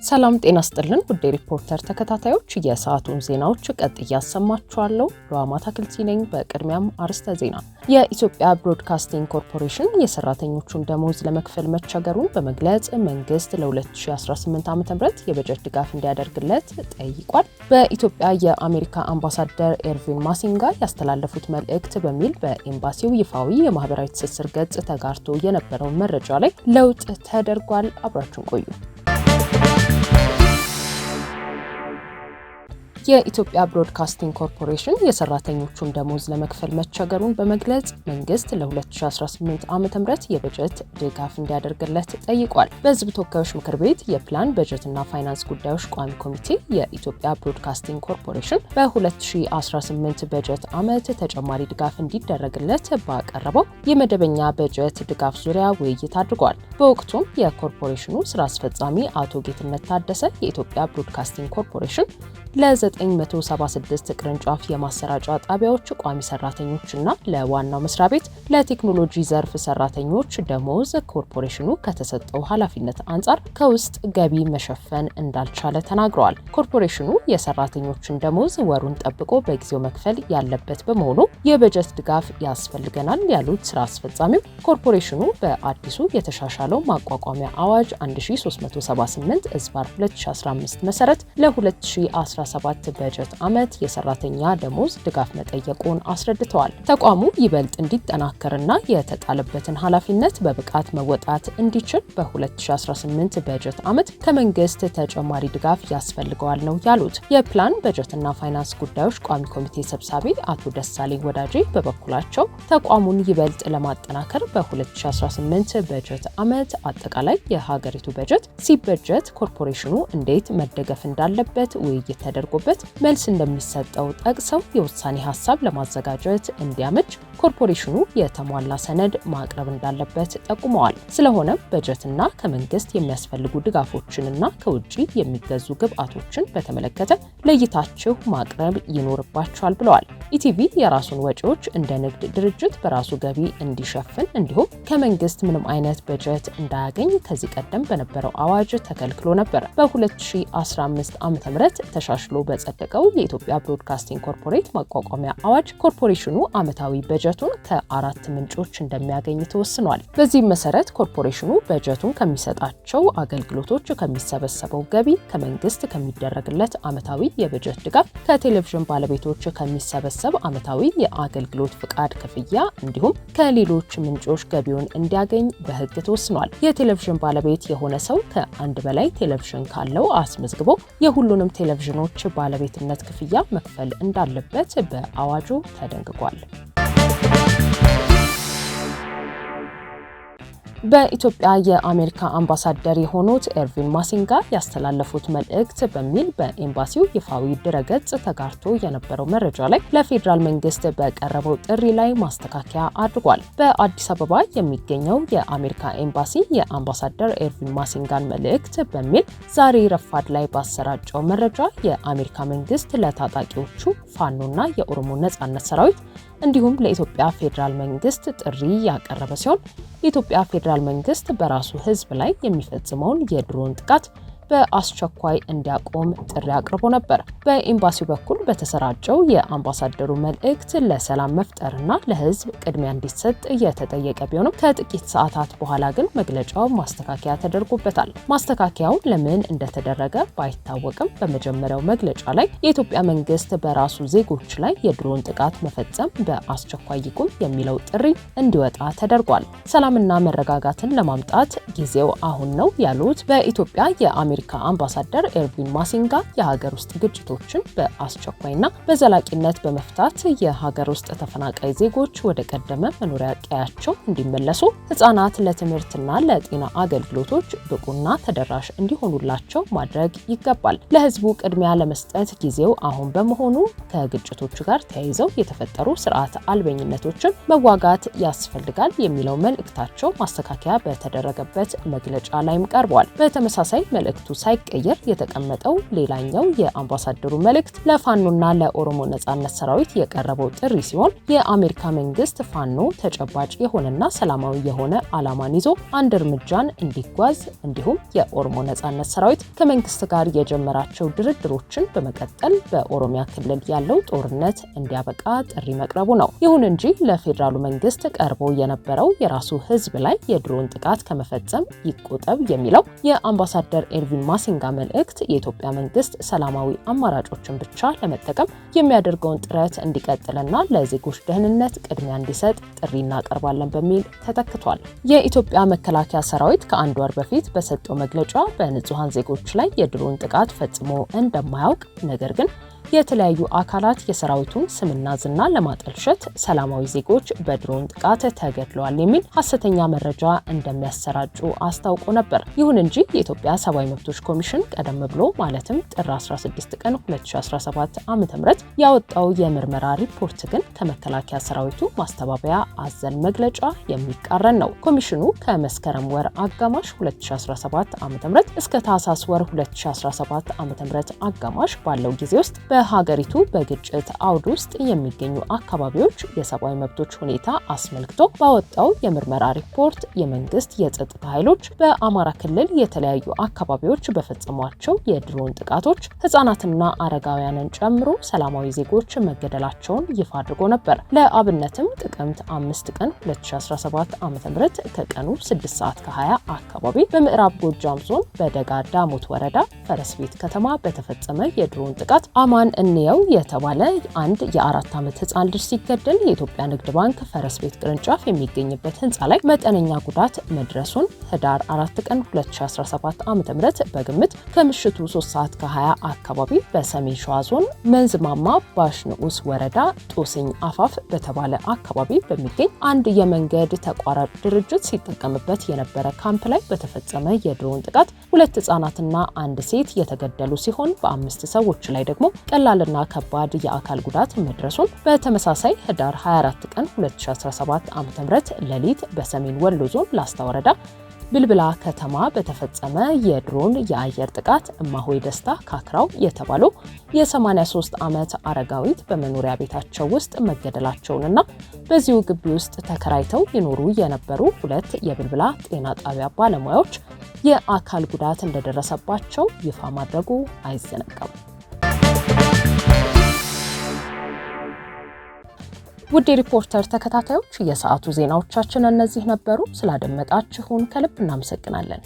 ሰላም ጤና ይስጥልን ውድ ሪፖርተር ተከታታዮች የሰዓቱን ዜናዎች ቀጥዬ አሰማችኋለሁ። ሮማ ታክልቲ ነኝ። በቅድሚያም አርዕስተ ዜና። የኢትዮጵያ ብሮድካስቲንግ ኮርፖሬሽን የሰራተኞቹን ደሞዝ ለመክፈል መቸገሩን በመግለጽ መንግስት ለ2018 ዓ.ም የበጀት ድጋፍ እንዲያደርግለት ጠይቋል። በኢትዮጵያ የአሜሪካ አምባሳደር ኤርቪን ማሲንጋ ያስተላለፉት መልእክት በሚል በኤምባሲው ይፋዊ የማህበራዊ ትስስር ገጽ ተጋርቶ የነበረውን መረጃ ላይ ለውጥ ተደርጓል። አብራችሁን ቆዩ። የኢትዮጵያ ብሮድካስቲንግ ኮርፖሬሽን የሰራተኞቹን ደሞዝ ለመክፈል መቸገሩን በመግለጽ መንግስት ለ2018 ዓ.ም የበጀት ድጋፍ እንዲያደርግለት ጠይቋል። በሕዝብ ተወካዮች ምክር ቤት የፕላን በጀትና ፋይናንስ ጉዳዮች ቋሚ ኮሚቴ የኢትዮጵያ ብሮድካስቲንግ ኮርፖሬሽን በ2018 በጀት ዓመት ተጨማሪ ድጋፍ እንዲደረግለት ባቀረበው የመደበኛ በጀት ድጋፍ ዙሪያ ውይይት አድርጓል። በወቅቱም የኮርፖሬሽኑ ስራ አስፈጻሚ አቶ ጌትነት ታደሰ የኢትዮጵያ ብሮድካስቲንግ ኮርፖሬሽን ለ976 ቅርንጫፍ የማሰራጫ ጣቢያዎች ቋሚ ሰራተኞችና ለዋናው መስሪያ ቤት ለቴክኖሎጂ ዘርፍ ሰራተኞች ደሞዝ ኮርፖሬሽኑ ከተሰጠው ኃላፊነት አንጻር ከውስጥ ገቢ መሸፈን እንዳልቻለ ተናግረዋል። ኮርፖሬሽኑ የሰራተኞችን ደሞዝ ወሩን ጠብቆ በጊዜው መክፈል ያለበት በመሆኑ የበጀት ድጋፍ ያስፈልገናል ያሉት ስራ አስፈጻሚው ኮርፖሬሽኑ በአዲሱ የተሻሻለው ማቋቋሚያ አዋጅ 1378/2015 መሰረት ለ2017 በጀት ዓመት የሰራተኛ ደሞዝ ድጋፍ መጠየቁን አስረድተዋል። ተቋሙ ይበልጥ እንዲጠናከርና የተጣለበትን ኃላፊነት በብቃት መወጣት እንዲችል በ2018 በጀት ዓመት ከመንግስት ተጨማሪ ድጋፍ ያስፈልገዋል ነው ያሉት። የፕላን በጀትና ፋይናንስ ጉዳዮች ቋሚ ኮሚቴ ሰብሳቢ አቶ ደሳለኝ ወዳጄ በበኩላቸው ተቋሙን ይበልጥ ለማጠናከር በ2018 በጀት ዓመት አጠቃላይ የሀገሪቱ በጀት ሲበጀት ኮርፖሬሽኑ እንዴት መደገፍ እንዳለበት ውይይት ተደርጎበት መልስ እንደሚሰጠው ጠቅሰው የውሳኔ ሀሳብ ለማዘጋጀት እንዲያመች ኮርፖሬሽኑ የተሟላ ሰነድ ማቅረብ እንዳለበት ጠቁመዋል። ስለሆነም በጀትና ከመንግስት የሚያስፈልጉ ድጋፎችንና ከውጪ የሚገዙ ግብአቶችን በተመለከተ ለይታችሁ ማቅረብ ይኖርባቸዋል ብለዋል። ኢቲቪ የራሱን ወጪዎች እንደ ንግድ ድርጅት በራሱ ገቢ እንዲሸፍን እንዲሁም ከመንግስት ምንም አይነት በጀት እንዳያገኝ ከዚህ ቀደም በነበረው አዋጅ ተከልክሎ ነበር። በ2015 ዓ.ም ተሻሽሎ በጸደቀው የኢትዮጵያ ብሮድካስቲንግ ኮርፖሬት ማቋቋሚያ አዋጅ ኮርፖሬሽኑ ዓመታዊ በጀቱን ከ4 ምንጮች እንደሚያገኝ ተወስኗል። በዚህም መሰረት ኮርፖሬሽኑ በጀቱን ከሚሰጣቸው አገልግሎቶች ከሚሰበሰበው ገቢ፣ ከመንግስት ከሚደረግለት ዓመታዊ የበጀት ድጋፍ፣ ከቴሌቪዥን ባለቤቶች ከሚሰበሰብ ዓመታዊ የአገልግሎት ፍቃድ ክፍያ እንዲሁም ከሌሎች ምንጮች ገቢውን እንዲያገኝ በሕግ ተወስኗል። የቴሌቪዥን ባለቤት የሆነ ሰው ከአንድ በላይ ቴሌቪዥን ካለው አስመዝግቦ የሁሉንም ቴሌቪዥኖች ባለቤትነት ክፍያ መክፈል እንዳለበት በአዋጁ ተደንግጓል። በኢትዮጵያ የአሜሪካ አምባሳደር የሆኑት ኤርቪን ማሲንጋ ያስተላለፉት መልእክት በሚል በኤምባሲው ይፋዊ ድረገጽ ተጋርቶ የነበረው መረጃ ላይ ለፌዴራል መንግስት በቀረበው ጥሪ ላይ ማስተካከያ አድርጓል። በአዲስ አበባ የሚገኘው የአሜሪካ ኤምባሲ የአምባሳደር ኤርቪን ማሲንጋን መልእክት በሚል ዛሬ ረፋድ ላይ ባሰራጨው መረጃ የአሜሪካ መንግስት ለታጣቂዎቹ ፋኖና የኦሮሞ ነጻነት ሰራዊት እንዲሁም ለኢትዮጵያ ፌዴራል መንግስት ጥሪ ያቀረበ ሲሆን የኢትዮጵያ ፌዴራል መንግስት በራሱ ህዝብ ላይ የሚፈጽመውን የድሮን ጥቃት በአስቸኳይ እንዲያቆም ጥሪ አቅርቦ ነበር። በኤምባሲው በኩል በተሰራጨው የአምባሳደሩ መልእክት ለሰላም መፍጠርና ለህዝብ ቅድሚያ እንዲሰጥ እየተጠየቀ ቢሆንም ከጥቂት ሰዓታት በኋላ ግን መግለጫው ማስተካከያ ተደርጎበታል። ማስተካከያው ለምን እንደተደረገ ባይታወቅም በመጀመሪያው መግለጫ ላይ የኢትዮጵያ መንግስት በራሱ ዜጎች ላይ የድሮን ጥቃት መፈጸም በአስቸኳይ ይቁም የሚለው ጥሪ እንዲወጣ ተደርጓል። ሰላምና መረጋጋትን ለማምጣት ጊዜው አሁን ነው ያሉት በኢትዮጵያ የአሜሪካ አምባሳደር ኤርቪን ማሲንጋ የሀገር ውስጥ ግጭቶችን በአስቸኳይና በዘላቂነት በመፍታት የሀገር ውስጥ ተፈናቃይ ዜጎች ወደ ቀደመ መኖሪያ ቀያቸው እንዲመለሱ፣ ህጻናት ለትምህርትና ለጤና አገልግሎቶች ብቁና ተደራሽ እንዲሆኑላቸው ማድረግ ይገባል። ለህዝቡ ቅድሚያ ለመስጠት ጊዜው አሁን በመሆኑ ከግጭቶቹ ጋር ተያይዘው የተፈጠሩ ስርዓት አልበኝነቶችን መዋጋት ያስፈልጋል የሚለው መልእክታቸው ማስተካከያ በተደረገበት መግለጫ ላይም ቀርቧል። በተመሳሳይ መልእክቱ ሳይቀየር የተቀመጠው ሌላኛው የአምባሳደሩ መልእክት ለፋኖና ለኦሮሞ ነጻነት ሰራዊት የቀረበው ጥሪ ሲሆን የአሜሪካ መንግስት ፋኖ ተጨባጭ የሆነና ሰላማዊ የሆነ ዓላማን ይዞ አንድ እርምጃን እንዲጓዝ እንዲሁም የኦሮሞ ነጻነት ሰራዊት ከመንግስት ጋር የጀመራቸው ድርድሮችን በመቀጠል በኦሮሚያ ክልል ያለው ጦርነት እንዲያበቃ ጥሪ መቅረቡ ነው። ይሁን እንጂ ለፌዴራሉ መንግስት ቀርቦ የነበረው የራሱ ህዝብ ላይ የድሮን ጥቃት ከመፈጸም ይቆጠብ የሚለው የአምባሳደር ኤርቪን ማሲንጋ መልእክት የኢትዮጵያ መንግስት ሰላማዊ አማራጮችን ብቻ ለመጠቀም የሚያደርገውን ጥረት እንዲቀጥልና ለዜጎች ደህንነት ቅድሚያ እንዲሰጥ ጥሪ እናቀርባለን በሚል ተተክቷል። የኢትዮጵያ መከላከያ ሰራዊት ከአንድ ወር በፊት በሰጠው መግለጫ በንጹሃን ዜጎች ላይ የድሮን ጥቃት ፈጽሞ እንደማያውቅ ነገር ግን የተለያዩ አካላት የሰራዊቱን ስምና ዝና ለማጠልሸት ሰላማዊ ዜጎች በድሮን ጥቃት ተገድለዋል የሚል ሐሰተኛ መረጃ እንደሚያሰራጩ አስታውቆ ነበር። ይሁን እንጂ የኢትዮጵያ ሰብአዊ መብቶች ኮሚሽን ቀደም ብሎ ማለትም ጥር 16 ቀን 2017 ዓ.ም ያወጣው የምርመራ ሪፖርት ግን ከመከላከያ ሰራዊቱ ማስተባበያ አዘል መግለጫ የሚቃረን ነው። ኮሚሽኑ ከመስከረም ወር አጋማሽ 2017 ዓ.ም እስከ ታህሳስ ወር 2017 ዓ.ም አጋማሽ ባለው ጊዜ ውስጥ በሀገሪቱ በግጭት አውድ ውስጥ የሚገኙ አካባቢዎች የሰብአዊ መብቶች ሁኔታ አስመልክቶ ባወጣው የምርመራ ሪፖርት የመንግስት የጸጥታ ኃይሎች በአማራ ክልል የተለያዩ አካባቢዎች በፈጸሟቸው የድሮን ጥቃቶች ህጻናትና አረጋውያንን ጨምሮ ሰላማዊ ዜጎች መገደላቸውን ይፋ አድርጎ ነበር። ለአብነትም ጥቅምት 5 ቀን 2017 ዓ.ም ከቀኑ 6 ሰዓት ከ20 አካባቢ በምዕራብ ጎጃም ዞን በደጋ ዳሞት ወረዳ ፈረስ ቤት ከተማ በተፈጸመ የድሮን ጥቃት አማን እንየው የተባለ አንድ የ4 ዓመት ህፃን ልጅ ሲገደል የኢትዮጵያ ንግድ ባንክ ፈረስ ቤት ቅርንጫፍ የሚገኝበት ህንፃ ላይ መጠነኛ ጉዳት መድረሱን ህዳር 4 ቀን 2017 ዓ.ም በግምት ከምሽቱ 3 ሰዓት ከ20 አካባቢ በሰሜን ሸዋ ዞን መንዝማማ ባሽ ንዑስ ወረዳ ጦስኝ አፋፍ በተባለ አካባቢ በሚገኝ አንድ የመንገድ ተቋራጭ ድርጅት ሲጠቀምበት የነበረ ካምፕ ላይ በተፈጸመ የድሮን ጥቃት 2 ህፃናትና አንድ ሴት የተገደሉ ሲሆን በ5 ሰዎች ላይ ደግሞ ቀላልና ከባድ የአካል ጉዳት መድረሱን በተመሳሳይ ህዳር 24 ቀን 2017 ዓ.ም ሌሊት በሰሜን ወሎ ዞን ላስታ ወረዳ ብልብላ ከተማ በተፈጸመ የድሮን የአየር ጥቃት እማሆይ ደስታ ካክራው የተባሉ የ83 ዓመት አረጋዊት በመኖሪያ ቤታቸው ውስጥ መገደላቸውንና በዚሁ ግቢ ውስጥ ተከራይተው ይኖሩ የነበሩ 2 የብልብላ ጤና ጣቢያ ባለሙያዎች የአካል ጉዳት እንደደረሰባቸው ይፋ ማድረጉ አይዘነጋም። ውድ ሪፖርተር ተከታታዮች የሰዓቱ ዜናዎቻችን እነዚህ ነበሩ። ስላደመጣችሁን ከልብ እናመሰግናለን።